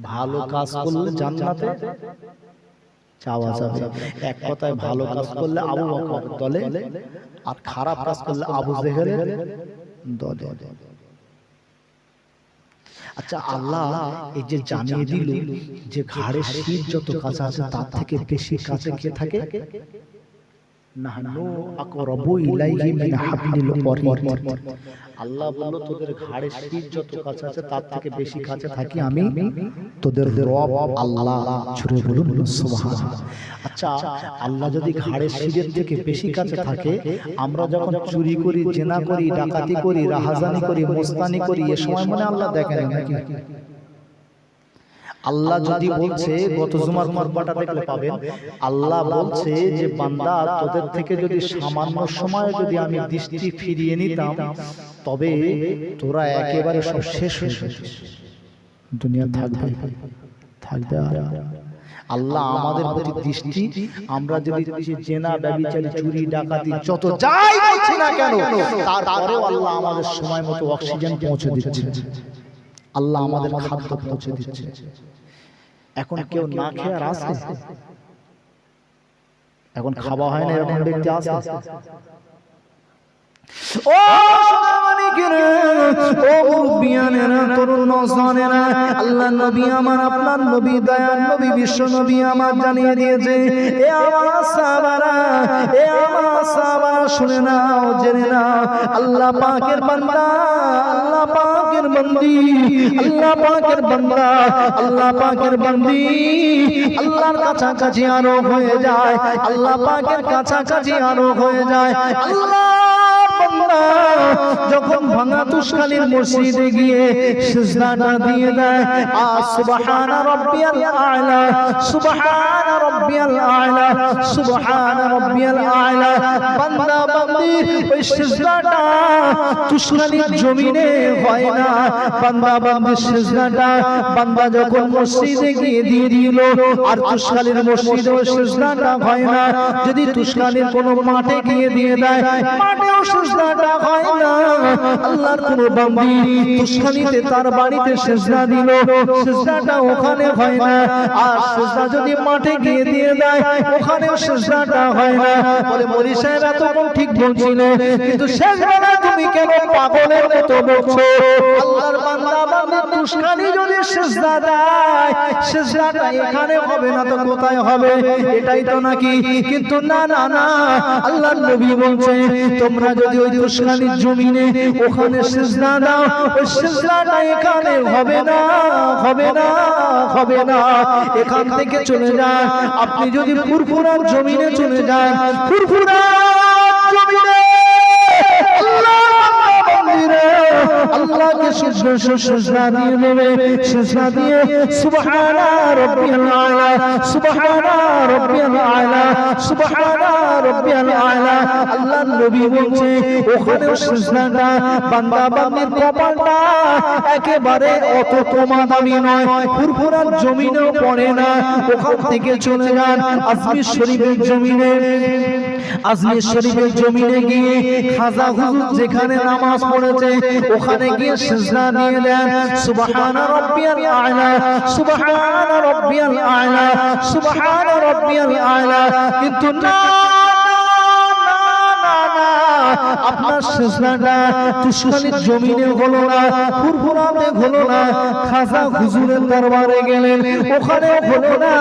ভালো কাজ করলে জান্নাতে যাওয়া যাবে। এক কথায় ভালো কাজ করলে আবু বকর দলে, আর খারাপ কাজ করলে আবু জেহেলের দলে। আচ্ছা, আল্লাহ এই যে জানিয়ে দিল যে ঘাড়ের শীত যত কাছে আছে তার থেকে বেশি কাছে কে থাকে? নাহনু আকরাবু ইলাইহি মিন হাবলিল ওয়ারিদ। আল্লাহ বলল তোদের ঘাড়ের শীত যত কাছে আছে তার থেকে বেশি কাছে থাকি আমি তোদের রব আল্লাহ। জোরে বলুন সুবহানাল্লাহ। আচ্ছা, আল্লাহ যদি ঘাড়ের শীতের থেকে বেশি কাছে থাকে, আমরা যখন চুরি করি, জেনা করি, ডাকাতি করি, রাহাজানি করি, মস্তানি করি, এ সময় মনে আল্লাহ দেখেন নাকি? আল্লাহ যদি বলছে, গত জুমার খুতবাটা দেখলে পাবেন, আল্লাহ বলছে যে বান্দা তোদের থেকে যদি সামান্য সময় যদি আমি দৃষ্টি ফিরিয়ে নিতাম তবে তোরা একেবারে সব শেষ হয়ে যেত, দুনিয়া থাকবে থাকবে। আল্লাহ আমাদের প্রতি দৃষ্টি, আমরা যদি জেনা, ব্যভিচারী, চুরি, ডাকাতি যত যাই করছি না কেন, তারপরেও আল্লাহ আমাদের সময় মতো অক্সিজেন পৌঁছে দিচ্ছে, আল্লাহ আমাদের খাদ্য পৌঁছে দিচ্ছে। এখন কেউ না খেয়ে আর আছে? এখন খাওয়া হয় না এরকম ব্যক্তি আছে? ও সোনামানিকেরা, ও মুরব্বিয়ানেরা, তরুণ নওজওয়ানেরা, আল্লাহ নবী আমার, আপনার নবী, দয়ার নবী, বিশ্ব নবী আমার জানিয়ে দিয়েছে, এ আমার সাহাবারা, এ আমার সাহাবারা, শুনে নাও, জেনে নাও, আল্লাহ পাকের বান্দা, আল্লাহ পাকের বান্দি, আল্লাহ পাকের বান্দা, আল্লাহ পাকের বান্দি আল্লাহর কাছাকাছি আরো হয়ে যায়, আল্লাহ পাকের কাছাকাছি আরো হয়ে যায়। আল্লাহ যখন ভাঙা তুষকালীর মসজিদে গিয়ে সিজদাটা দিয়ে দেয়, সুবহানা রাব্বিয়াল আ'লা, সুবহানা রাব্বিয়াল আ'লা, সুবহানা রাব্বিয়াল আ'লা, বান্দা বান্দি ওই সিজদাটা তুষকালীর জমিনে হয় না, বান্দা বান্দির সিজদাটা বান্দা যখন মসজিদে গিয়ে দিয়ে দিল, আর তুষকালীর মসজিদে ওই সিজদাটা হয় না, যদি তুষকালীর কোনো মাঠে গিয়ে দিয়ে দেয়, মাঠেও সিজদাটা হয় না। আল্লাহর কোন বান্দি তুষকালীতে তার বাড়িতে সিজদা দিল, সিজদাটা ওখানে হয় না, আর সিজদা যদি মাঠে গিয়ে দিয়ে দেয় ওখানেও সিজদাটা হয় না। বলে মরি সাহেব এতক্ষণ ঠিক বলছিল, কিন্তু শেষ বেলায় তুমি কেন পাগলের মতো বলছো? আল্লাহর বান্দা বান্দি তুষকালী যদি সিজদা দেয়, সিজদাটা এখানে হবে না তো কোথায় হবে? এটাই তো নাকি? কিন্তু না না না, আল্লাহর নবী বলছে তোমরা যদি ওই তুষকালীর জমিনে ওখানে সিজদা দাও, ওই সিজদাটা এখানে হবে না, হবে না, হবে না। এখান থেকে চলে যান, আপনি যদি ফুরফুরার জমিনে চলে যান, ফুরফুরার জমিনে আল্লাহকে সিজদা দিয়ে দেবে, সিজদা দিয়ে সুবহানা রাব্বিয়াল আ'লা, সুবহানা রাব্বিয়াল আ'লা, সুবহানা রাব্বিয়াল আ'লা। আল্লাহর নবী বলছে ওখানেও সিজদাটা বান্দা বান্দির কপালটা একেবারে অত কমা দামি নয়, ফুরফুরার জমিনেও পড়ে না। ওখান থেকে চলে যান আজমির শরীফের জমিনে, আজমির শরীফের জমিনে গিয়ে খাজা হুজুর যেখানে নামাজ পড়েছে ওখানে গিয়ে সিজদা দিয়ে দেন, সুবহানা রাব্বিয়াল আ'লা, সুবহানা রাব্বিয়াল আ'লা, সুবহানা রাব্বিয়াল আ'লা। কিন্তু না, আপনার সিজদাটা তুষকালীর জমিনে হলো না, ফুরফুরাতে হলো না, খাজা হুজুরের দরবারে গেলেন ওখানেও হলো না।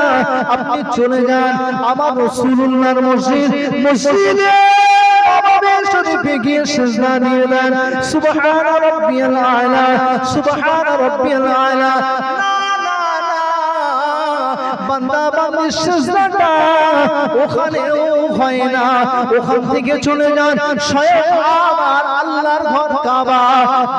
আপনি চলে যান আমার রাসূলুল্লাহর মসজিদ, মসজিদে শরীফে গিয়ে সিজদা দিয়ে দেন, সুবহানা রাব্বিয়াল আ'লা, সুবহানা রাব্বিয়াল আ'লা। বান্দা বান্দির সিজদাটা ওখানেও হয় না, ওখান থেকে চলে যান স্বয়ং আমার আল্লাহর ঘর কাবা,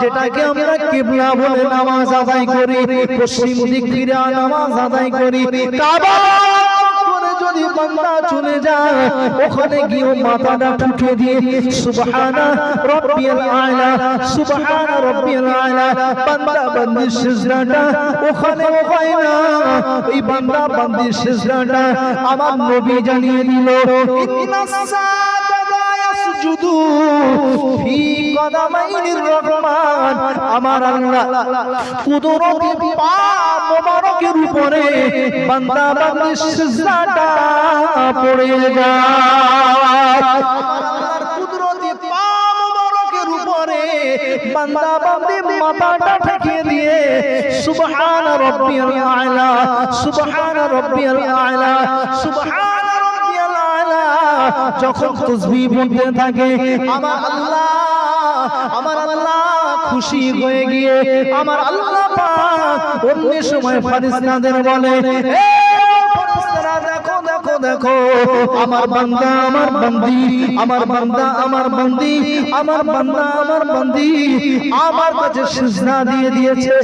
যেটাকে আমরা কিবলা বলে নামাজ আদায় করি, পশ্চিম দিক ফিরে নামাজ আদায় করি, কাবা যদি বান্দা চলে যায় ওখানে গিয়ে মাথাটা ঠুকে দিয়ে সুবহানা রাব্বিয়াল আ'লা, সুবহানা রাব্বিয়াল আ'লা। বান্দা বান্দির সিজদাটা ওখানে হয় না, এই বান্দা বান্দির সিজদাটা আমার নবী জানিয়ে দিল, ইন্নাস সাদাতা ইয়াসজুদু ফি কদামাইনির রহমান, আমার আল্লাহ কুদরতি পা মোবারকের উপরে বান্দা বান্দির সিজদাটা পড়ে যায়। আমার আল্লাহর কুদরতি পা মোবারকের উপরে বান্দা বান্দি মাথাটা ঠেকিয়ে দিয়ে সুবহান রাব্বিয়াল আ'লা, সুবহান রাব্বিয়াল আ'লা, সুবহান রাব্বিয়াল আ'লা যখন তাসবিহ পড়তে থাকে, আমার আল্লাহ খুশি হয়ে গিয়ে আমার আল্লাহ পাক অন্য সময় ফেরেশতাদের বলে, হে ফেরেশতারা দেখো দেখো দেখো, আমার বান্দা আমার বান্দি, আমার বান্দা আমার বান্দি, আমার বান্দা আমার বান্দি আমার কাছে সিজদা দিয়ে দিয়েছে।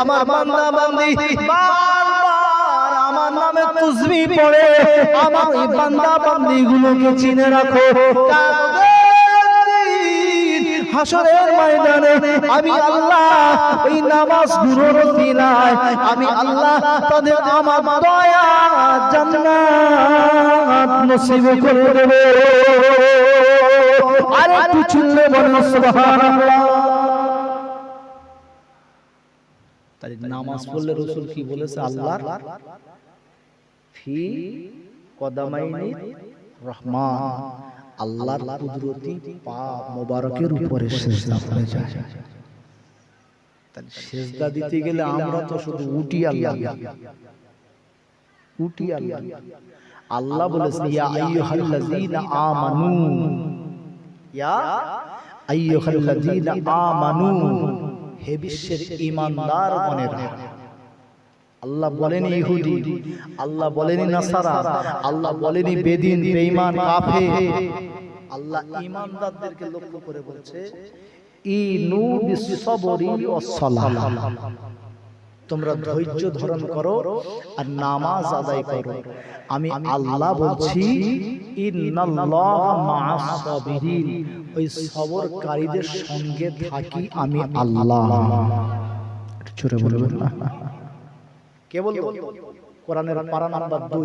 আমার বান্দা বান্দি বারবার আমার নামে তাসবিহ পড়ে, আমার এই বান্দা বান্দিগুলোকে চিনে রাখো। হাসরের ময়দানে আমি আল্লাহ ওই নামাজগুলোর ওসিলায় আমি আল্লাহ তাদের আমার দয়া জান্নাত নসিব করে দেব। আর একটু চিল্লে বলেন সুবহানাল্লাহ। তাই নামাজ পড়লে রাসূল কি বলেছে? আল্লাহর ফি কদামাইনি রহমান, আল্লাহর কুদরতি পা মোবারকের উপরে সিজদা করে যায়। তাহলে সিজদা দিতে গেলে আমরা তো শুধু উঠি আল্লাহ উঠি আল্লাহ। আল্লাহ বলেছেন ইয়া আইয়ুহাল্লাযীনা আমানু, ইয়া আইয়ুহাল্লাযীনা আমানু, হে বিশ্বের ঈমানদার গণেরা। আল্লাহ বলেনি ইহুদি, আল্লাহ বলেনি নাসারা, আল্লাহ বলেনি বেদিন বেঈমান কাফের, আল্লাহ ঈমানদারদেরকে লক্ষ্য করে বলছে ইনু বিসসবরি ওয়াস সালাহ, তোমরা ধৈর্য ধারণ করো আর নামাজ আদায় করো। আমি আল্লাহ বলছি ইন্নাল্লাহা মা'আস সাবিরিন, ওই সবরকারীদের সঙ্গে থাকি আমি আল্লাহ। একটু জোরে বলবেন না? কে বলবো? কোরআনের পারা নাম্বার 2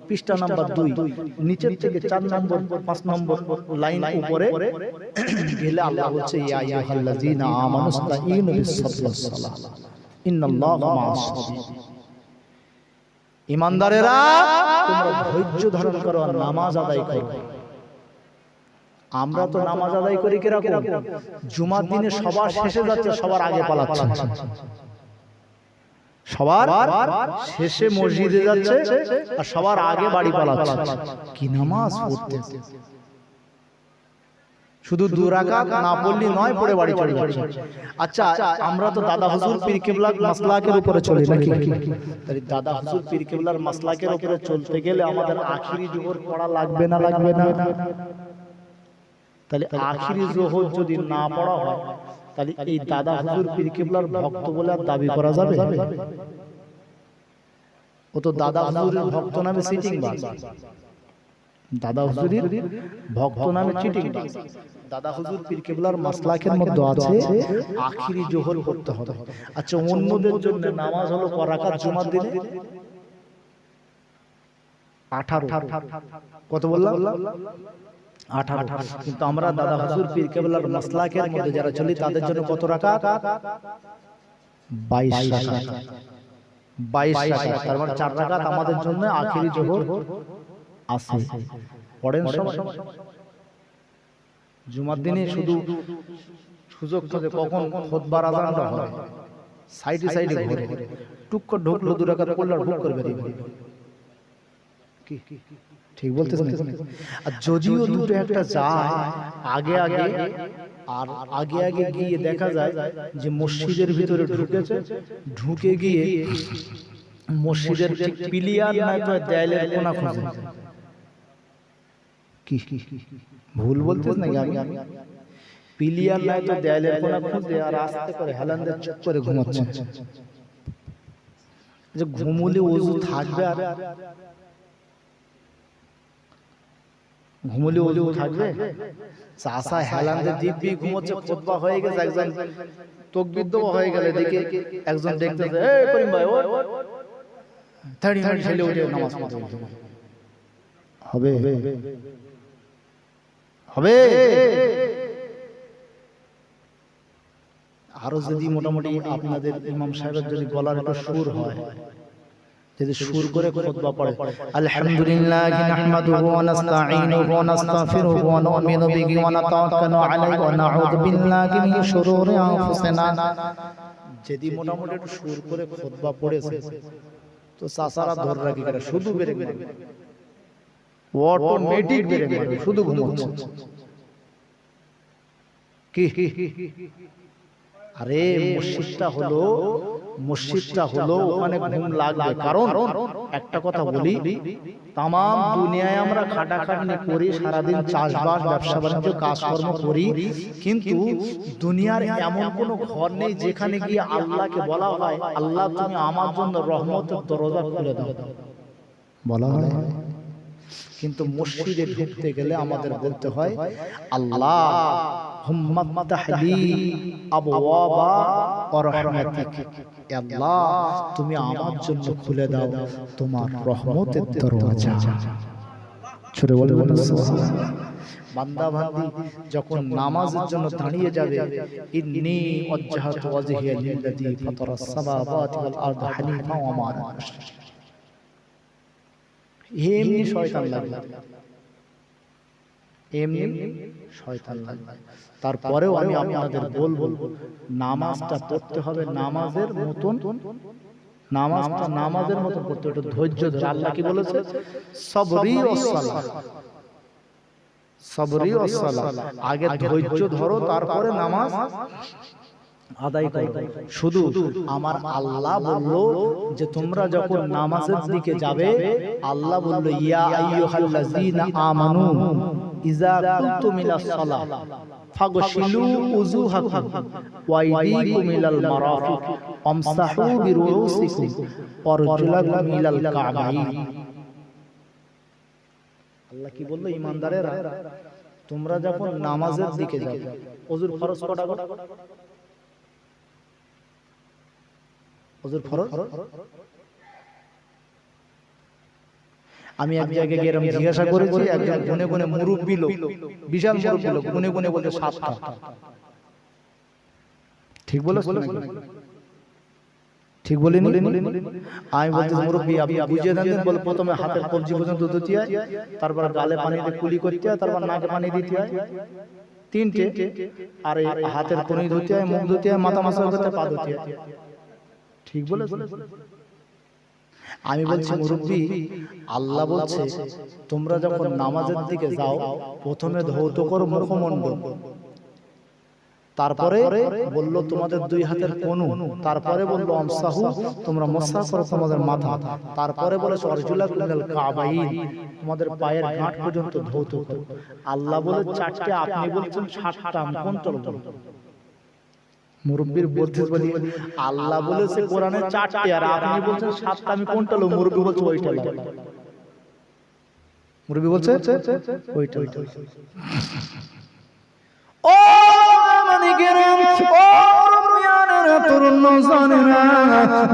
পৃষ্ঠা নাম্বার 2 নিচের থেকে 4 নম্বর 5 নম্বর লাইন উপরে গেলে আল্লাহ বলছে ইয়া আইয়ুহাল্লাযীনা আমানুস্তাঈনু বিস-সাবরি ওয়াস-সালাহ ইন্নাল্লাহা মা'আস সাবিরিন। ঈমানদারেরা তোমরা ধৈর্য ধারণ করো আর নামাজ আদায় করো। আমরা তো নামাজ আদায় করি কি রকম? জুমার দিনে সবার শেষে যাচ্ছে, সবার আগে পালাচ্ছে। সবার শেষে মসজিদে যাচ্ছে আর সবার আগে বাড়ি পালাচ্ছে। কি নামাজ পড়তেছে, শুধু 2 রাকাত না পড়লি নয়, পড়ে বাড়ি চলে যাচ্ছে। আচ্ছা, আমরা তো দাদা হুজুর পীর কিবলার মাসলাকের উপরে চলি নাকি? তাই দাদা হুজুর পীর কিবলার মাসলাকের উপরে চলতে গেলে আমাদের আখিরি জোহর পড়া লাগবে না লাগবে না? তাহলে আখিরি জোহর যদি না পড়া হয় তাহলে এই দাদা হুজুর পীর কিবলার ভক্ত বলে আর দাবি করা যাবে? ও তো দাদা হুজুরের ভক্ত নামে চিটিং বাজ, দাদা হুজুরের ভক্ত নামে চিটিং বাজ। দাদা হুজুর পীর কিবলার মাসলাকের মধ্যে আছে আখিরি জোহর পড়তে হবে। আচ্ছা, অন্যদের জন্য নামাজ হলো ক রাকাত জুমার দিনে? 18। কত বললাম? 18। কিন্তু আমরা দাদা হুজুর পীর কিবলার মাসলাকের মধ্যে যারা চলি তাদের জন্য কত রাকাত? 22 রাকাত। 22 রাকাত, তার মানে 4 রাকাত আমাদের জন্য আখিরি জোহর আছে। পড়েন সবাই। জুমার দিনে শুধু সুযোগ থাকে কখন খুতবার আযানটা হয়, সাইডে সাইডে ঘুরে টুক করে ঢুকলো 2 রাকাত পড়লো আর হুক করে বেরিয়ে গেল। কি ঠিক বলতেছেন? আর যদিও দুটো একটা যায় আগে আগে, আর আগে আগে গিয়ে দেখা যায় যে মসজিদের ভিতরে ঢুকেছে, ঢুকে গিয়ে মসজিদের ঠিক পিলিয়ার নাই তো দেয়ালের কোণা খুঁজে। কি ভুল বলতেছ নাকি? আমি পিলিয়ার নাই তো দেয়ালের কোণা খুঁজে আর আস্তে করে হেলান দিয়ে চুপ করে ঘুমাচ্ছে। যে ঘুমুলে ওযু থাকবে? আর ঘুমুলে ওযু থাকবে? চাষা হেলান্দে দিব্যি ঘুমোচ্ছে, খুতবা হয়ে গেছে, একজন তাকবীর দেওয়া হয়ে গেল, এদিকে একজন দেখতেছে এই করিম ভাই ওঠ, তাড়ি মারি ছেলে উঠে নামাজ পড়তে হবে। হবে। আরো যদি মোটামুটি আপনাদের ইমাম সাহেবের যদি গলার একটু সুর হয়, যদি সুর করে খুতবা পড়ে, আলহামদুলিল্লাহি নাহমাদুহু ওয়া নাস্তাঈনুহু ওয়া নাস্তাগফিরুহু ওয়া নু'মিনু বিহি ওয়া নাতাওয়াক্কালু আলাইহি ওয়া নাউযু বিল্লাহি মিন শুরুরি আনফুসিনা, যদি মোটামুটি একটু সুর করে খুতবা পড়েছে তো চাচারা ধরে রাখি করে শুধু বেরেক মারবে, অটোমেটিক বেরেক মারবে, শুধু ঘুমোচ্ছে কি। আরে মসজিদটা হলো ওখানে ঘুম লাগবে। কারণ একটা কথা বলি, তাম দুনিয়ায় আমরা খাটাখাটনি করি, সারাদিন চাষবাস ব্যবসা বাণিজ্য কাজকর্ম করি, কিন্তু দুনিয়ার এমন কোনো ঘর নেই যেখানে গিয়ে আল্লাহকে বলা হয় আল্লাহ তুমি আমার জন্য রহমতের দরজা খুলে দাও, বলা হয়। কিন্তু মসজিদে ঢুকতে গেলে আমাদের বলতে হয় আল্লাহ হুম্মা তাহলি আবওয়াবা রাহমাতিক, আল্লাহ তুমি আমার জন্য খুলে দাও তোমার রহমতের দরজা। ছোট বলে বলে সুবহানাল্লাহ। বান্দা বান্দি যখন নামাজের জন্য দাঁড়িয়ে যাবে, ইন্নী ওয়াজহাতু ওয়াজহিয়া লিল্লাযী ফাতারাস সামাওয়াতি ওয়াল আরদ হানিফা ওয়া মা আনা মিনাল মুশরিকিন, এমনি শয়তান লাগবে, এমনি শয়তান লাগবে। তারপরেও আমি আপনাদের বলবো নামাজটা পড়তে হবে নামাজের মতন, নামাজটা নামাজের মতন পড়তে হবে, ধৈর্য ধরে। আল্লাহ কি বলেছে? সবরি ওয়াস সালাহ, সবরি ওয়াস সালাহ, আগে ধৈর্য ধরো তারপরে নামাজ আদায় করো। শুধু আমার আল্লাহ বললো যে তোমরা যখন নামাজের দিকে যাবে, আল্লাহ বললো ইয়া আইয়ুহাল্লাযীনা আমানু ইযা কুনতুম ইলাস সালাহ ফাগসিলু উযুহাকুম ওয়া আইদীকুম ইলাল মারাফিক ওয়ামসাহু বিরুউসিকুম ওয়ারজুলাকুম ইলাল কাবাইন। আল্লাহ কি বললো? ঈমানদারেরা তোমরা যখন নামাজের দিকে যাবে, ওযুর ফরজ কটা? ওযুর ফরজ। আমি এক জায়গায় গিয়ে জিজ্ঞাসা করেছি, একজন গুনে গুনে মুরব্বি লোক, বিশাল মুরব্বি লোক, গুনে গুনে বলতে 7টা। ঠিক বলেছ? ঠিক বলিনি? আমি বলতে মুরব্বি আপনি বুঝিয়ে দেন। বলে প্রথমে হাতের কবজি পর্যন্ত ধুতে হয়, তারপর গালে পানি দিয়ে কুলি করতে হয়, তারপর নাকে পানি দিতে হয় 3টে, আর এই হাতের কনুই ধুতে হয়, মুখ ধুতে হয়, মাথা মাসা করতে হয়, পা ধুতে হয়। ঠিক বলেছ? আমি বলছি মুরব্বি আল্লাহ বলছে তোমরা যখন নামাজের দিকে যাও প্রথমে ধৌত করো মুখমণ্ডল, তারপরে বললো তোমাদের 2 হাতের কনু, তারপরে বললো আমসাহু তোমরা মসা করো তোমাদের মাথা, তারপরে বলেছে আরজুলাকুম ইলাল কাবাইন তোমাদের পায়ের গাঁট পর্যন্ত ধৌত করো। আল্লাহ বলে 4টে, আপনি বলছেন 7টা, আমি কোনটা বলবো? মুরব্বির বলতে বলি আল্লাহ বলেছে কোরআনে 4টে আর আপনি বলছেন 7টা, আমি কোনটা লব? মুরব্বি বলছে ওইটা লব। মুরব্বি বলছে ওইটা। ও মানিকেরাম, ও মুরব্বিয়ানেরা, তরুণ জানেরা,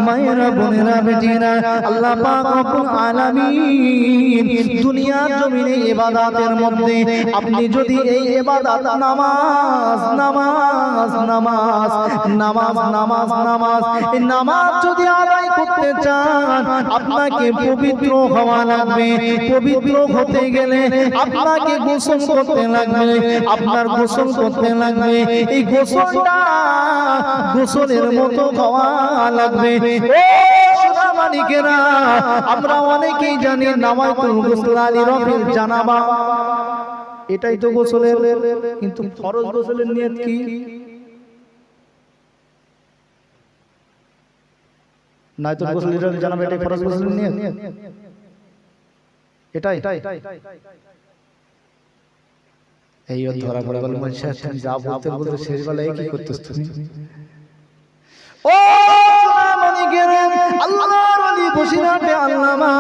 মায়েরা, বোনেরা, বেটিরা, আল্লাহ পাক রব্বুল আলামিন দুনিয়ার জমিনে ইবাদতের মধ্যে আপনি যদি এই ইবাদত নামাজ নামাজ নামাজ নামাজ নামাজ নামাজ এই নামাজ যদি আদায় করতে চান, আপনাকে পবিত্র হওয়া লাগবে। পবিত্র হতে গেলে আপনাকে গোসল করতে লাগবে, আপনার গোসল করতে লাগবে। এই গোসলটা গোসলের মতো হওয়া লাগবে। মানিকেরা, আমরা অনেকেই জানি নামায়াতুল গুসলা লিরাফিল জানাবা, এটাই তো গোসলের, কিন্তু ফরজ গোসলের নিয়ত কি? নামায়াতুল গুসলা লিরাফিল জানাবা এটাই ফরজ গোসলের নিয়ত, এটাই। এই ধরা পড়ে গেল মনসা, যা বলতে বলতে শেষ বেলায় কি করতেছ তুমি? ও মানিকেরা, আল্লাহর ওলি বসিরহাটে আল্লামা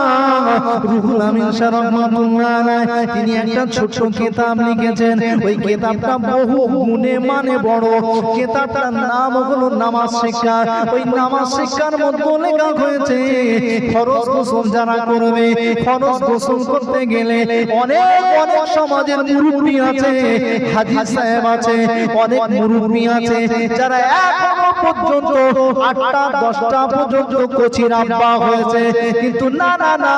রুহুল আমিন শাহ রাহমাতুল্লাহ আলাইহি তিনি একটা ছোট কিতাব লিখেছেন। ওই কিতাবটা বহু গুণে মানে বড়। কিতাবটার নাম হলো নামাজ শিক্ষা। ওই নামাজ শিক্ষার মধ্যে লেখা হয়েছে ফরজ গোসল যারা করবে, ফরজ গোসল করতে গেলে অনেক অনেক সমাজের মুরব্বি আছে, হাজী সাহেব আছে, অনেক মুরব্বি আছে যারা এখনো পর্যন্ত 8টা 10টা পর্যন্ত কোচির আব্বা হয়েছে, কিন্তু না না না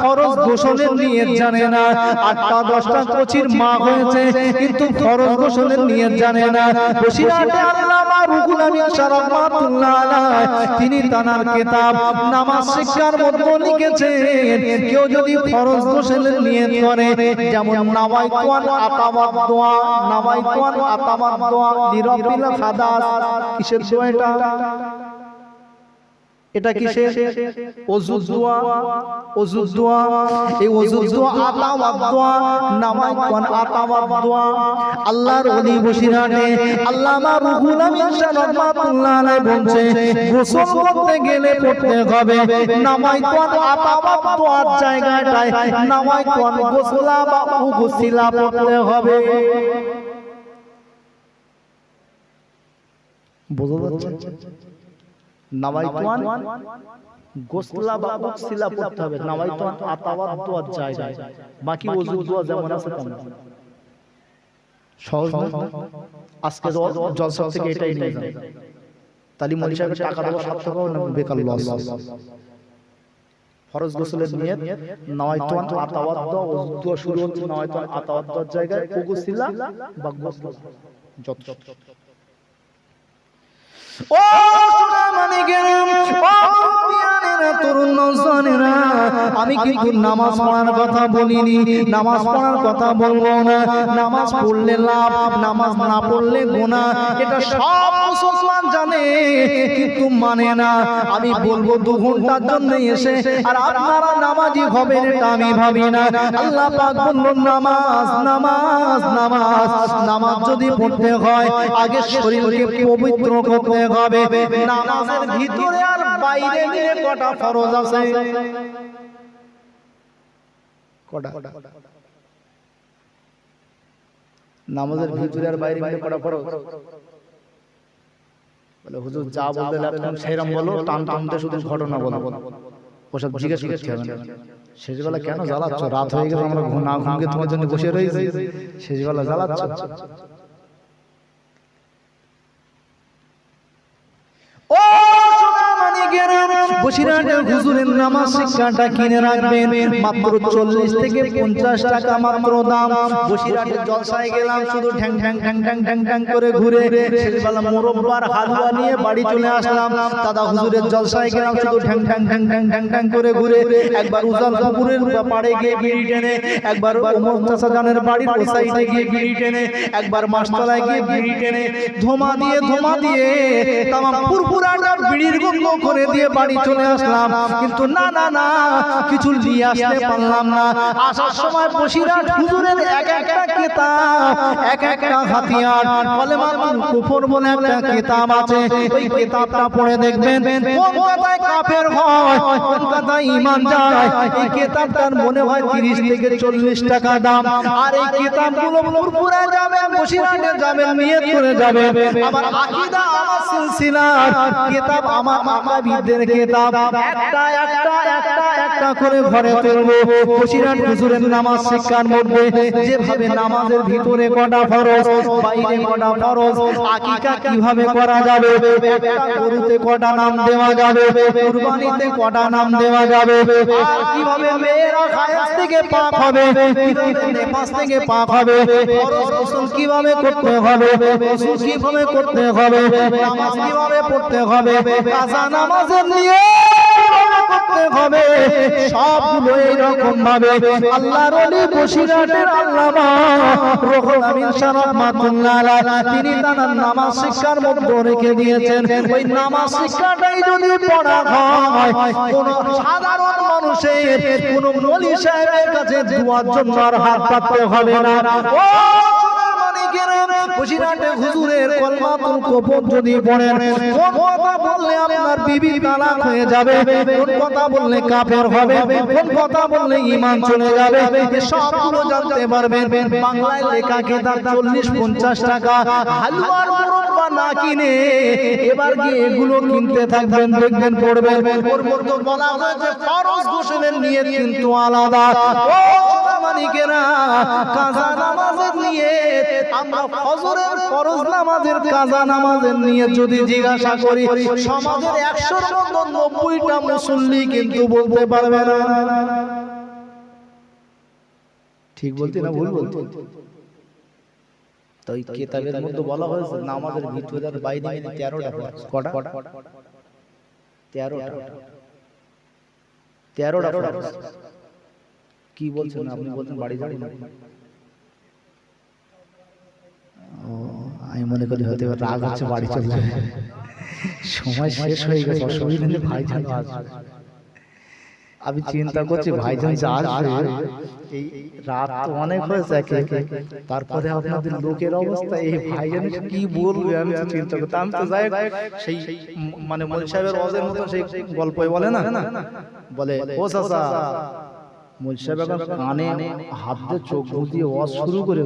ফরজ গোসলের নিয়ত জানে না। 8টা 10টা কোচির মা হয়েছে কিন্তু ফরজ গোসলের নিয়ত জানে না। বসিরহাটে আল্লামা রুহুল আমিন শাহ রাহমাতুল্লাহ আলাইহি তিনি তানার কিতাব নামাজ শিক্ষার মধ্যে লিখেছেন কেউ যদি ফরজ গোসলের নিয়ত করে, যেমন নাওয়াইতু আন আতাওয়াদ দোয়া, নাওয়াইতু আন আতাওয়াদ দোয়া লিরাব্বিল হাদাস। কিসের দোয়া এটা? এটা কিসের? ওযুর দোয়া। ওযুর দোয়া, এই ওযুর দোয়া আতাওয়াদ দোয়া, নামাইতু আন আতাওয়াদ দোয়া। আল্লাহর ওলি বসিরহাটে আল্লামা রুহুল আমিন শাহ রাহমাতুল্লাহ আলাইহি বলছে গোসল করতে গেলে পড়তে হবে নামাইতু আন আতাওয়াদ দোয়ার জায়গাটায় নামাইতু আন গোসলা বা উগসিলা পড়তে হবে। বোঝা যাচ্ছে? নাওয়াইতু আন গোসলা বা উগসিলা পড়তে হবে, নাওয়াইতু আন আতাওয়াদ দোয়ার জায়গায়। বাকি ওযু দোয়া যেমন আছে তেমন। সহজ না? আজকে জলসা থেকে এটাই নিয়ে যান। তালি মনি সাহেবের টাকা দেওয়া 7 টাকাও না, বেকার লস। ফরজ গোসলের নিয়ত নাওয়াইতু আন আতাওয়াদ দোয়া, ওযু দোয়া শুরু হচ্ছে নাওয়াইতু আন আতাওয়াদ দোয়ার জায়গায় উগসিলা বা গোসল যত। ও সোনা মানিকেরা, ও পিয়ারেরা, তরুণ নওজওয়ানেরা, আমি কিন্তু নামাজ পড়ার কথা বলিনি, নামাজ পড়ার কথা বলবো না। নামাজ পড়লে লাভ, নামাজ না পড়লে গুনাহ, এটা সব মুসলমান জানে কিন্তু মানে না। আমি বলবো 2 ঘন্টার জন্য এসে আর আপনারা নামাজি হবেন এটা আমি ভাবি না। আল্লাহ পাক বললেন নামাজ নামাজ নামাজ। নামাজ যদি পড়তে হয় আগে শরীরকে পবিত্র করতে হবে। নামাজের ভিতরে আর বাইরে মিলে কটা ফরজ আছে? কটা? নামাজের ভিতরে আর বাইরে মিলে কটা ফরজ? বলে হুজুর যা বলতে লাগলাম সেরকম বলো, টান টানতে শুধু ঘটনা বলো, ওসব জিজ্ঞেস করতে হবে না। শেষবেলা কেন জ্বালাচ্ছ? রাত হয়ে গেছে, আমরা না ঘুমকে তোমার জন্য বসে রয়েছি, শেষবেলা জ্বালাচ্ছ। ও বসিরহাটের হুজুরের নামাজ শিক্ষাটা কিনে রাখবেন, মাত্র 40 থেকে 50 টাকা মাত্র দাম। বসিরহাটের জলসায় গেলাম, শুধু ঠ্যাং ঠ্যাং ঠ্যাং ঠ্যাং ঠ্যাং ঠ্যাং করে ঘুরে শেষবেলা মোরব্বার হালুয়া নিয়ে বাড়ি চলে আসলাম। দাদা হুজুরের জলসায় গেলাম, শুধু ঠ্যাং ঠ্যাং ঠ্যাং ঠ্যাং ঠ্যাং ঠ্যাং করে ঘুরে একবার উজাল পুকুরের পাড়ে গিয়ে বিড়ি টেনে, একবার ওমর চাচা জানের বাড়ির ওই সাইডে গিয়ে বিড়ি টেনে, একবার মাছতলায় গিয়ে বিড়ি টেনে ধোঁয়া দিয়ে তামাম পুরপুরাটা বিড়ির গন্ধ করে দিয়ে বাড়ি চলে আসলাম। কিন্তু না না না, কিছু নিয়ে আসতে পারলাম না। আসার সময় বসিরহাট হুজুরের এক একটা কিতাব, এক একটা হাতিয়ার, কলেমাতুল কুফর বলে একটা কিতাব আছে। ওই কিতাবটা পড়ে দেখবেন কোন কথায় কাফের হয়, কোন কথায় ঈমান যায়। এই কিতাবটার মনে হয় 30 থেকে 40 টাকা দাম। আর এই কিতাবগুলো পুরপুরা যাবেন, বসিরহাটে যাবেন, নিয়ত করে যাবেন আমার আকীদা, আমার সিলসিলার কিতাব, আমার আকাবিদের কিতাব একটা একটা একটা একটা করে ঘরে তুলবো। বসিরহাট হুজুরের নামাজ শিক্ষার মধ্যে যেভাবে নামাজের ভিতরে কটা ফরজ, বাইরে কটা ফরজ, আকিকা কিভাবে করা যাবে, একটা গরুতে কটা নাম দেওয়া যাবে, কুরবানিতে কটা নাম দেওয়া যাবে, আর কিভাবে মেয়েরা হায়াত থেকে পাক হবে, কিভাবে নেপাস থেকে পাক হবে, ফরজ গোসল কিভাবে করতে হবে, গোসল কিভাবে করতে হবে, নামাজ কিভাবে পড়তে হবে, কাজা নামাজের নিয়ে করতে হবে, সবগুলো এইরকম ভাবে আল্লাহর ওলি বসিরহাটের আল্লামা রুহুল আমিন শাহ রাহমাতুল্লাহ আলাইহি তিনি তার নামাজ শিক্ষার মধ্যে রেখে দিয়েছেন। ওই নামাজ শিক্ষাটাই যদি পড়া হয়, কোন সাধারণ মানুষের, কোন ওলি সাহেবের কাছে দুয়ার জন্য আর হাত পাততে হবে না। ও বসিরহাটে হুজুরের কলমাতুল কুফর যদি পড়েন, কোন কথা বললে আপনার আপনার বিবি তালাক হয়ে যাবে, কোন কথা বললে কাফের হবে, কোন কথা বললে ঈমান চলে যাবে, সবগুলো জানতে পারবেন। বাংলায় লেখা কিতাব 40-50 টাকা হালুয়ার মুরব্বা না কিনে এবার গিয়ে এগুলো কিনতে থাকবেন, দেখবেন পড়বেন। ওর মধ্যে বলা হয়েছে ফরজ গোসলের নিয়ত কিন্তু আলাদা। ও মানিকেরা, কাজা নামাজের নিয়ত, আমরা ফজরের ফরজ নামাজের কাজা নামাজের নিয়ত যদি জিজ্ঞাসা করি, সমাজের 100-র মধ্যে 90টা মুসল্লি কিন্তু বলতে পারবে না। ঠিক বলতে না ভুল বলতে? তো এই কিতাবের মধ্যে বলা হয়েছে নামাজের ভিতরে আর বাইরে 13টা ফরজ। কটা? 13টা ফরজ। কি বলছেন আপনি? বলছেন বাড়ি যাবেন না? ও, আমি মনে করি হয়তো রাগ হচ্ছে, বাড়ি চলে যাবে। সময় শেষ হয়ে গেছে, অসুবিধা নেই, ভাইজান আসবে। আমি চিন্তা করছি ভাইজান যা আসবে, এই রাত তো অনেক হয়েছে, তারপরে আপনাদের লোকের অবস্থা, এই ভাইজান কি বলবে আমি তো চিন্তা করছি। আমি তো যাই সেই মানে মৌলভী সাহেবের ওয়াজের মতো সেই গল্পই বলে না, বলে ও চাচা, মৌলভী সাহেব কানে হাত দিয়ে চোখ বুজিয়ে ওয়াজ শুরু করে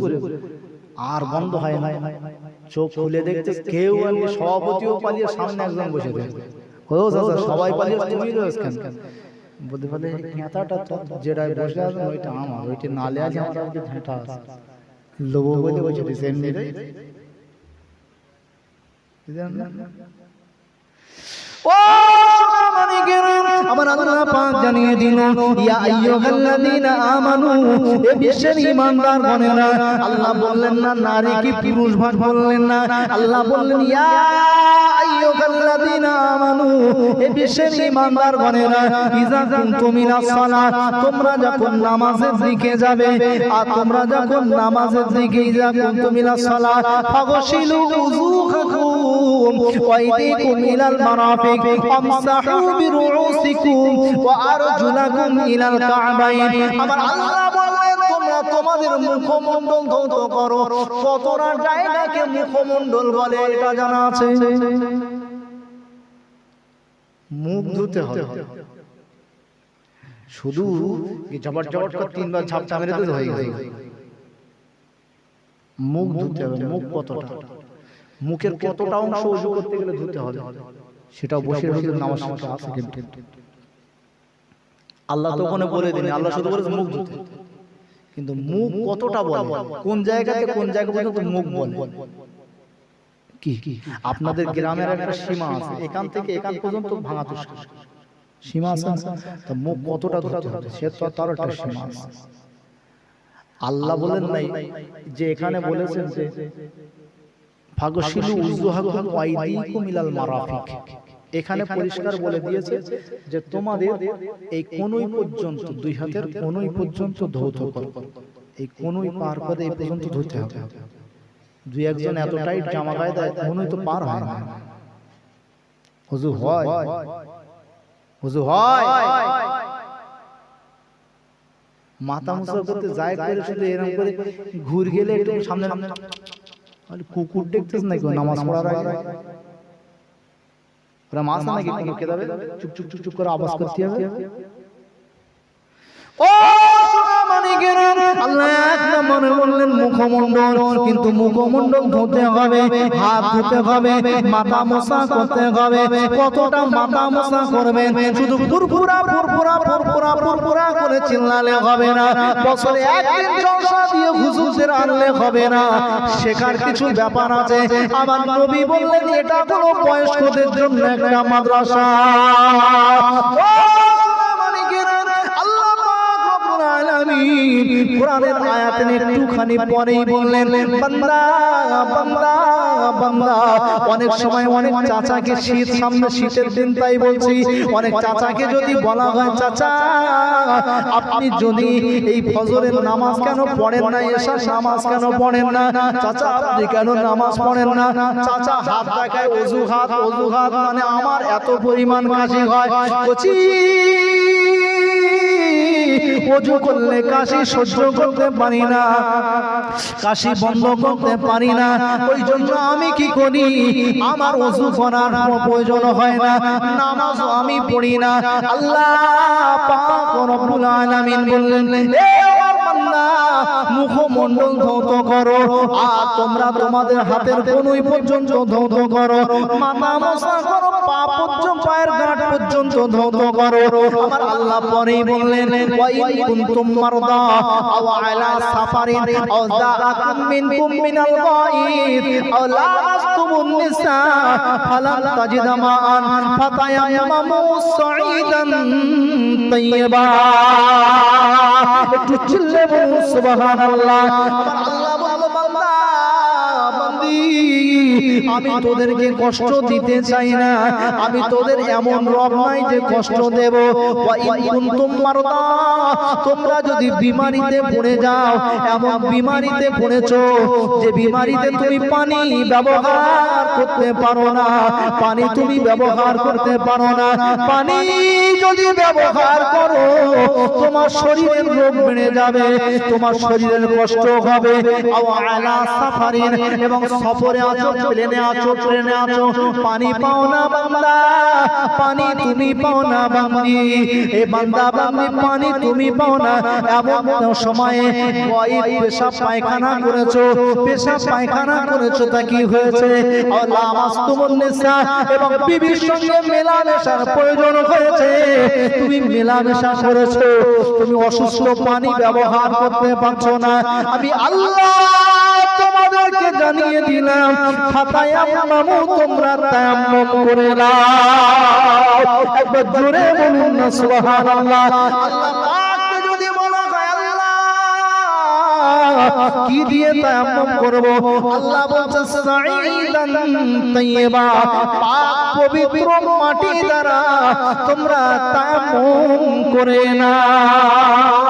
আর বন্ধ হয় না, চোখ খুলে দেখতে কেউ, আমি সভাপতিও পালিয়ে, সামনে একজন বসে রয়েছে। ও চাচা সবাই পালিয়ে, তুমি রয়েছে কেন? বলতে বলে নেতাটা তো যেটাই বসে আছে ওইটা আমার, ওইটা নালে আছে আমার, ওইটা ঝেঁটা আছে, লোবো বলে বসে দিয়েছে এমনি। ও আমার আল্লাহ পাক জানিয়ে দিল, ইয়া আইয়ুহাল্লাযীনা আমানু, এ বিশ্বের ঈমানদার গণেরা। আল্লাহ বললেন না নারী কি পুরুষ ভাগ বললেন না, আল্লাহ বললেন ইয়া আইয়ুহাল্লাযীনা আমানু, এ বিশ্বের ঈমানদার গণেরা, ইযা কুনতুম ইলাস সালাত, তোমরা যখন নামাজের দিকে যাবে, আর তোমরা যখন নামাজের দিকে, ইযা কুনতুম ইলাস সালাত ফাগসিলু উযুহাকুম ওয়া আইদিকুম ইলাল মারাফিক আমসাহু বিরুউসিকুম ওয়া আরজুলাকুম ইলাল কা'বাইন। আমার আল্লাহ বললেন তোমরা তোমাদের মুখমণ্ডল ধৌত করো। কতটা জায়গাকে মুখমণ্ডল বলে এটা জানা আছে? মুখ ধুতে হবে, শুধু জবর জবর করে 3 বার ঝাপটা মেরে দিতে হয়ে গেল। মুখ ধুতে হবে। মুখ কতটা, মুখের কতটা অংশ ওযু করতে গেলে ধুতে হবে, সেটাও বসে রোজের নামাজ শিক্ষা আছে কিন্তু আল্লাহ তো ওখানে বলে দিন, আল্লাহ শুধু বলেছে মুখ ধুতে, কিন্তু মুখ কতটা বলে, কোন জায়গাতে কোন জায়গা পর্যন্ত মুখ বলে কি? আপনাদের গ্রামের একটা সীমা আছে, এখান থেকে এখান পর্যন্ত ভাঙা তুষ্ক সীমা আছে, তো মুখ কতটা ধুতে হবে সে তো তার একটা সীমা আছে। আল্লাহ বলেন নাই যে এখানে বলেছেন যে ফাগসিলু উযুহাকুম ওয়া আইদিকুম ইলাল মারাফিক, এখানে পরিষ্কার বলে দিয়েছে যে তোমাদের এই কোনই পর্যন্ত, দুই হাতের কোনই পর্যন্ত ধৌত করো, এই কোনই পার করে এই পর্যন্ত ধুতে হবে। দুই একজন এত টাইট জামা গায়ে দেয়, কোনই তো পার হয় না। ওযু হয়, ওযু হয়, মাথা মুছা করতে যায় করে শুধু এরকম করে ঘুর গেলে একটু সামনে সামনে, কুকুর দেখতেছ নাকি নামাজ পড়ার আগে? ওরা মাছ নাকি কোনো কেদাবে চুপ চুপ চুপ চুপ করে আওয়াজ করতে হবে। ও মানিকেরা, আল্লাহ এক নম্বরে বললেন মুখমণ্ডল, কিন্তু মুখমণ্ডল ধুতে হবে, হাত ধুতে হবে, মাথা মোছা করতে হবে। কতটা মাথা মোছা করবেন? শুধু ফুরফুরা ফুরফুরা ফুরফুরা ফুরফুরা করে চিল্লালে হবে না, বছরে একদিন জলসা দিয়ে হুজুরদের আনলে হবে না, শেখার কিছু ব্যাপার আছে। আমার নবী বললেন এটা কোনো বয়স্কদের জন্য একটা মাদ্রাসা। কোরআনের আয়াতের একটুখানি পরেই বললেন বান্দা বান্দা বান্দা। অনেক সময় অনেক চাচাকে শীত সামনে, শীতের দিন তাই বলছি, অনেক চাচাকে যদি বলা হয় চাচা আপনি যদি এই ফজরের নামাজ কেন পড়েন না, এশার নামাজ কেন পড়েন না, চাচা আপনি কেন নামাজ পড়েন না, চাচা হাত দেখায় অজুহাত, অজুহাত মানে আমার এত পরিমাণ কাশি হয়, ওযু করলে কাশি সহ্য করতে পারি না, কাশি বন্ধ করতে পারি না। ওই জন্য আমি কি করি, আমার ওযু করার প্রয়োজন হয় না, নামাজও আমি পড়ি না। আল্লাহ পাক রব্বুল আলামিন বললেন, এ আমার বান্দা মুখমণ্ডল ধৌত করো, আর তোমরা তোমাদের হাতের কনুই পর্যন্ত ধৌত করো, মাথা মোছা করো, পা পর্যন্ত পায়ের গাঁট পর্যন্ত ধৌত করো। আমার আল্লাহ পরেই বললেন, ওয়া ইন কুনতুম মারদা আও আলা সাফারিন আও যাআকুম মিনকুম মিনাল গায়ব আও লামাসতুমুন নিসা ফালাম তাজিদু মাআন ফাতায়াম্মামু সাঈদান তাইয়্যিবা। একটু চিল্লে বলুন সুবহানাল্লাহ। আমার আল্লাহ বলল, বান্দা বান্দি, আমি তোদেরকে কষ্ট দিতে চাই না, আমি তোদের এমন রব নাই যে কষ্ট দেব। ওয়া ইন কুনতুম মারদা, তোমরা যদি বিমারিতে পড়ে যাও, এমন বিমারিতে পড়েছো যে বিমারিতে তুমি পানি ব্যবহার করতে পারো না, পানি তুমি ব্যবহার করতে পারো না, পানি যদি ব্যবহার করো তোমার শরীরের রোগ বেড়ে যাবে, তোমার শরীরের কষ্ট হবে। আও আলা সাফারিন, এবং সফরে আছো, প্লেনে আছো, ট্রেনে আছো, পানি পাও না বান্দা, পানি তুমি পাও না বান্দি, এ বান্দা বান্দি পানি তুমি পাও না, এমন সময়ে পেশাব পায়খানা করেছো, পেশাব পায়খানা করেছো, তা কি হয়েছে, আল্লাহ মাসতুমুন নিসা, এবং বিবির সঙ্গে মেলামেশার প্রয়োজন হয়েছে, তুমি মেলামেশা করেছো, তুমি অসুস্থ, পানি ব্যবহার করতে পারছো না। আমি আল্লাহ তোমাদেরকে জানিয়ে দিলাম, ফাতায়াম্মামু, তোমরা তায়াম্মুম করে নাও। একবার জোরে বলুন না সুবহানাল্লাহ। আল্লাহ পাককে যদি বলা হয় আল্লাহ কি দিয়ে তায়াম্মুম করব, আল্লাহ বলছে সাঈদান তাইয়্যিবা, পাক পবিত্র মাটি দ্বারা তোমরা তায়াম্মুম করে নাও।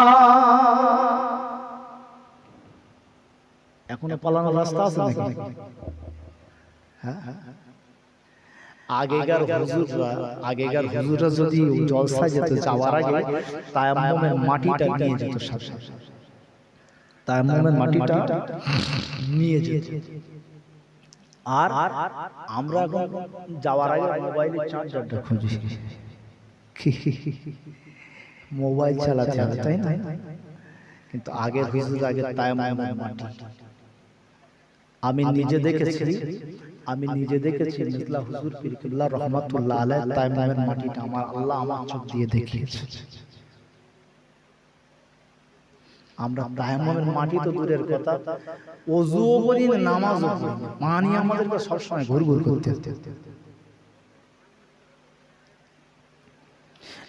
এখনো পালানোর রাস্তা আছে নাকি? আগেকার হুজুররা যদি জলসায় যেত, যাওয়ার আগে তায়াম্মুমের মাটিটা নিয়ে যেত, তায়াম্মুমের মাটিটা নিয়ে যেত। আর আমরা যাওয়ার আগে মোবাইলের চার্জারটা খুঁজি, মোবাইল চালাতে হবে, তাই না? কিন্তু আগে হুজুর আগে তায়াম্মুমের মাটি, আমি নিজে দেখেছি মিসলা হুজুর পীর কিবলা রাহমাতুল্লাহ আলাইহি তায়াম্মুমের মাটিটা আমার আল্লাহ আমার চোখ দিয়ে দেখিয়েছে। আমরা তায়াম্মুমের মাটি তো দূরের কথা, ওযুও করি না, নামাজও করি না, পানি আমাদেরকে সবসময় ঘুরঘুর করতে হচ্ছে।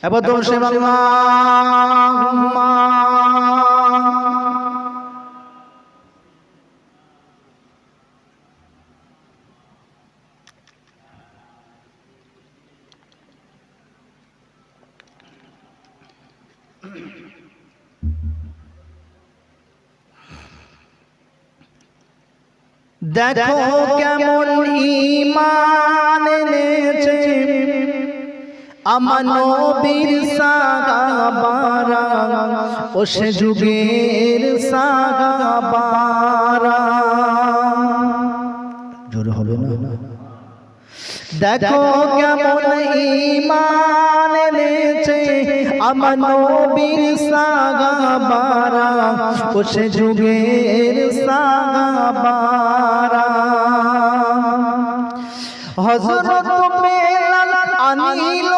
এবার দোষ আল্লাহুম্মা দেখো কেমন ঈমান এনেছে আমার নবীর সাহাবারা, ও সে যুগের সাহাবারা। জোরে হবে না? দেখো কেমন ঈমান এনেছে আমার নবীর সাহাবারা, ও সে যুগের সাহাবারা। হযরত বেলাল আনিল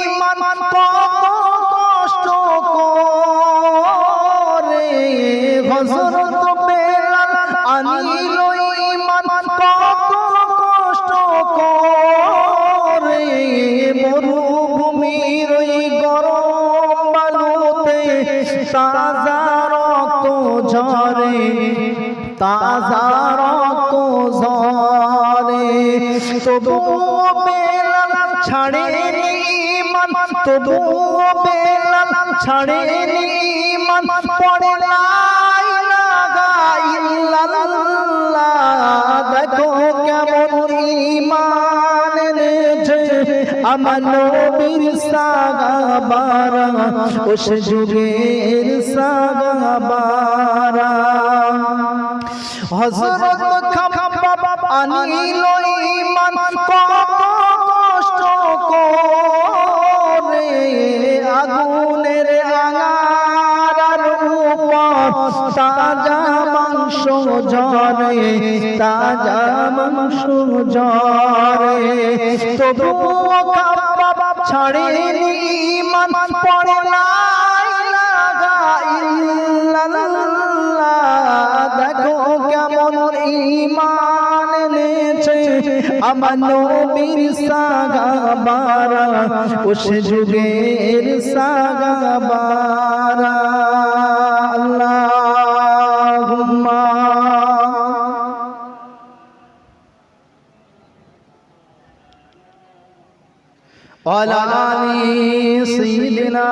ঈমান কত কষ্ট করে, হযরত বেলাল আনিল ঈমান কত কষ্ট করে, মরুভূমির ওই গরম বালুতে তাজা রক্ত ঝরে, তাজা রক্ত ঝরে, তবুও বেলাল ছাড়েনি ঈমান, তবুও বেলাল ছাড়েনি ঈমান, পড়ে লা ইলাহা ইল্লাল্লাহ। দেখো কেমন ঈমান এনেছে আমার নবীর সাগাবারা ওস যুগের সাগাবারা হযরত খাব্বাব আনিল ঈমান কত কষ্ট করে আগুনের আঙারার উপর তাজা মাংস ঝরে তাজা মাংস ঝরে তবুও খাব্বাব ছাড়েনি ঈমান পড়ে লা ইলাহা ইল্লাল্লাহ দেখো কেমন ঈমান এনেছে আমার নবীর সাগাবারা ওস যুগের সাগাবারা আল্লাহুম্মা ওয়ালা আলি সাইয়্যিদিনা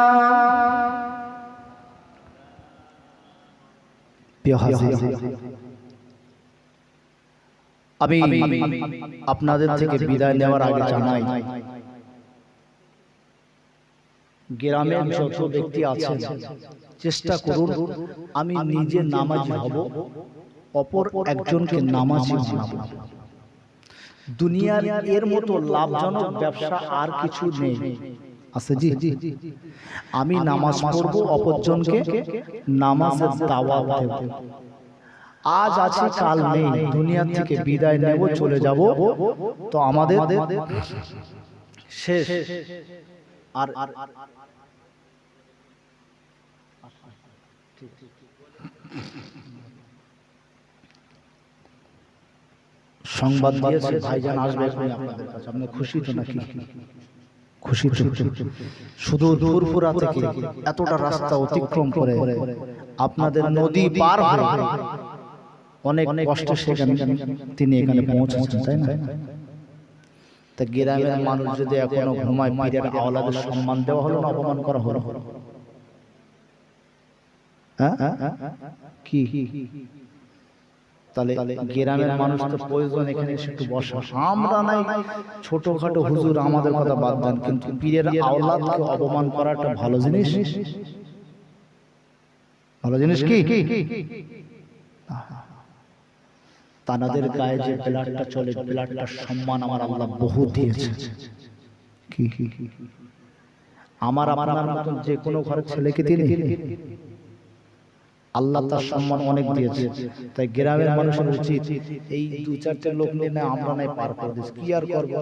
আমি আপনাদের থেকে বিদায় নেওয়ার আগে জানাই গ্রামের যত ব্যক্তি আছেন চেষ্টা করুন আমি নিজে নামাজি হব অপর একজনকে নামাজি বানাবো। দুনিয়ার এর মতো লাভজনক ব্যবসা আর কিছু নেই আছে জি। আমি নামাজ পড়ব অপরজনকে নামাজের দাওয়াত দেব। আজ আছে কাল নেই, দুনিয়া থেকে বিদায় নেব চলে যাব, তো আমাদের শেষ। আর সংবাদ দিয়েছে ভাইজান আসবে আপনাদের কাছে, আপনি খুশি তো নাকি? খুশি তো। শুধু ফুরফুরা থেকে এতটা রাস্তা অতিক্রম করে আপনাদের নদী পার হয়ে অনেক কষ্টে সেখানে তিনি এখানে পৌঁছেছেন, তাই না? তা গ্রামের মানুষ যদি এখনো ঘুমায়, পীরের আওলাদের সম্মান দেওয়া হলো না অপমান করা হলো? হ্যাঁ কি তাহলে গ্রামের মানুষ তো প্রয়োজন এখানে একটু বসা। আমরা নাই ছোটখাটো হুজুর, আমাদের কথা বাদ দেন, কিন্তু পীরের আওলাদকে অপমান করাটা ভালো জিনিস? ভালো জিনিস কি? তানাদের গায়ে যে ব্লাডটা চলে, ব্লাডটার সম্মান আমার আল্লাহ বহু দিয়েছে। কি আমার আপনার মতন যে কোনো ঘরের ছেলেকে তিনি আল্লাহ তার সম্মান অনেক দিয়েছে। তাই গ্রামের মানুষের উচিত এই দু চারটে লোক নিয়ে না আমরা নাই পার করে দিচ্ছি, কি আর করবো?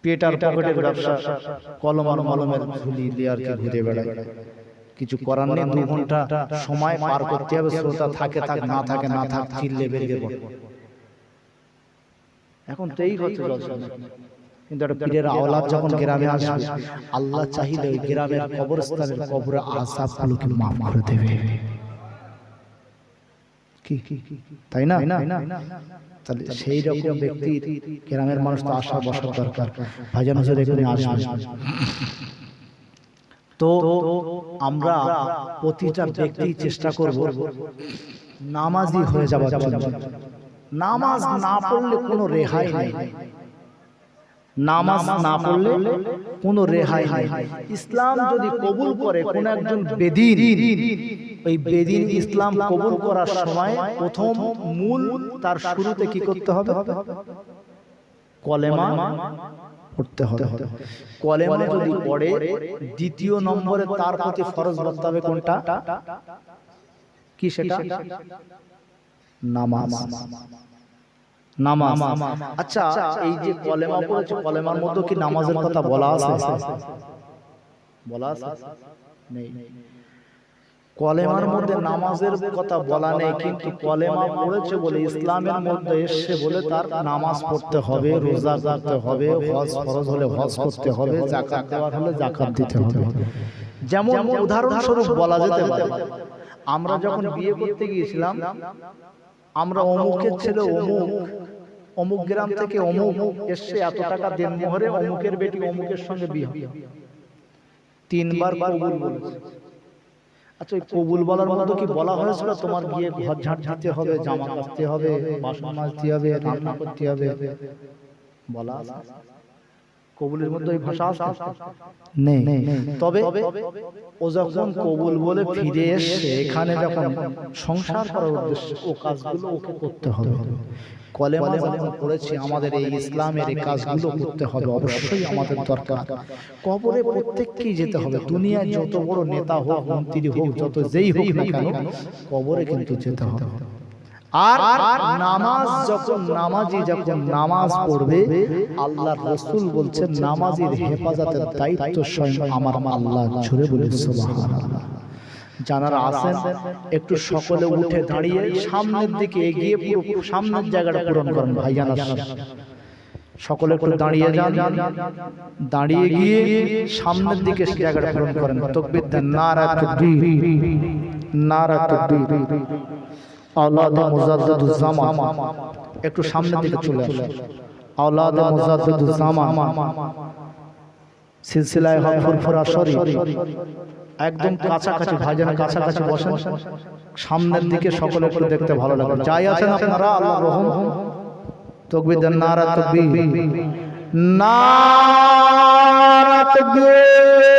পেট আর পকেটের ব্যবসা, কলম আর মলমের ঝুলি দিয়ে আর কি ঘুরে বেড়ায়, কিছু করার নেই। 2 ঘন্টা সময় পার করতে হবে, শ্রোতা থাকে থাক, না থাকে না থাক, চিল্লে বেরিয়ে পড়ে। এখন তো এই হচ্ছে জলসা। কিন্তু একটা পীরের আওলাদ যখন গ্রামে আসবে, আল্লাহ চাইলে ওই গ্রামের কবরস্থানের কবরে আযাবগুলোকে মাফ করে দেবে। কি তাই না? তাহলে সেই রকম ব্যক্তি গ্রামের মানুষ তো আশা বসার দরকার। ভাইজান হুজুর এখানে আসবে, তো আমরা প্রতিটা ব্যক্তি চেষ্টা করব নামাজি হয়ে যাওয়ার জন্য। নামাজ না পড়লে কোনো রেহাই নেই, নামাজ না পড়লে কোনো রেহাই নেই। ইসলাম যদি কবুল করে কোন একজন বেদিন, ওই বেদিন ইসলাম কবুল করার সময় প্রথম মূল তার শুরুতে কি করতে হবে? কলেমা পড়তে হবে। কলেমা যদি পড়ে, দ্বিতীয় নম্বরে তার প্রতি ফরজ বলতে হবে কোনটা? কি সেটা? নামাজ। নামাজ। আচ্ছা, এই যে কলেমা পড়েছে, কলেমার মধ্যে কি নামাজের কথা বলা আছে? বলা আছে? নেই। কলেমার মধ্যে নামাজের কথা বলা নেই, কিন্তু কলেমা পড়েছে বলে ইসলামের মধ্যে এসে বলে তার নামাজ পড়তে হবে, রোজা রাখতে হবে, হজ ফরজ হলে হজ করতে হবে, যাকাত দেওয়ার হলে যাকাত দিতে হবে। যেমন উদাহরণস্বরূপ বলা যেতে পারে, আমরা যখন বিয়ে করতে গিয়েছিলাম, আমরা অমুকের ছেলে অমুক, অমুক গ্রাম থেকে অমুক এসে এত টাকা দেন মোহরে অমুকের বেটি অমুকের সঙ্গে বিয়ে হবে। 3 বার কবুল বলেছে। আচ্ছা, ওই কবুল বলার মধ্যে কি বলা হয়েছিল তোমার গিয়ে ঘর ঝাড় দিতে হবে, জামা কাচতে হবে, বাসন মাজতে হবে, রান্না করতে হবে? বলা আছে? কবুলের মধ্যে ওই ভাষা আছে নেই। তবে ও যখন কবুল বলে ফিরে এসে এখানে যখন সংসার করার উদ্দেশ্যে ও কাজগুলো ওকে করতে হবে। কলেমা যখন পড়েছি আমাদের এই ইসলামের এই কাজগুলো করতে হবে, অবশ্যই আমাদের দরকার। কবরে প্রত্যেককেই যেতে হবে, দুনিয়ার যত বড় নেতা হোক, মন্ত্রী হোক, যত যেই হোক না কেন, কবরে কিন্তু যেতে হবে। আর নামাজ যখন নামাজি যখন নামাজ পড়বে, আল্লাহর রাসূল বলছেন নামাজীর হেফাজতের দায়িত্ব স্বয়ং আমার আল্লাহ। জোরে বলি সুবহানাল্লাহ। যারা আছেন একটু সকলে উঠে দাঁড়িয়ে সামনের দিকে এগিয়ে পুরো সামনের জায়গাটা পূরণ করেন ভাইজান। সকলে একটু দাঁড়িয়ে যান, দাঁড়িয়ে গিয়ে সামনের দিকে জায়গাটা পূরণ করেন। তাকবীর দেন, নারা তাকবীর, নারা তাকবীর। আওলাদে মুজাদ্দিদুজ জামান একটু সামনের দিকে চলে আসুন। আওলাদে মুজাদ্দিদুজ জামান সিলসিলায়ে হক ফুরফুরা শরীফ একদম কাছাকাছি, ভাইজানের কাছাকাছি বসেন, সামনের দিকে সকলে একটু দেখতে ভালো লাগে। যাই আছেন আপনারা আল্লাহর রহম। তাকবীর দেন, নারা তাকবীর, নারা তাকবীর।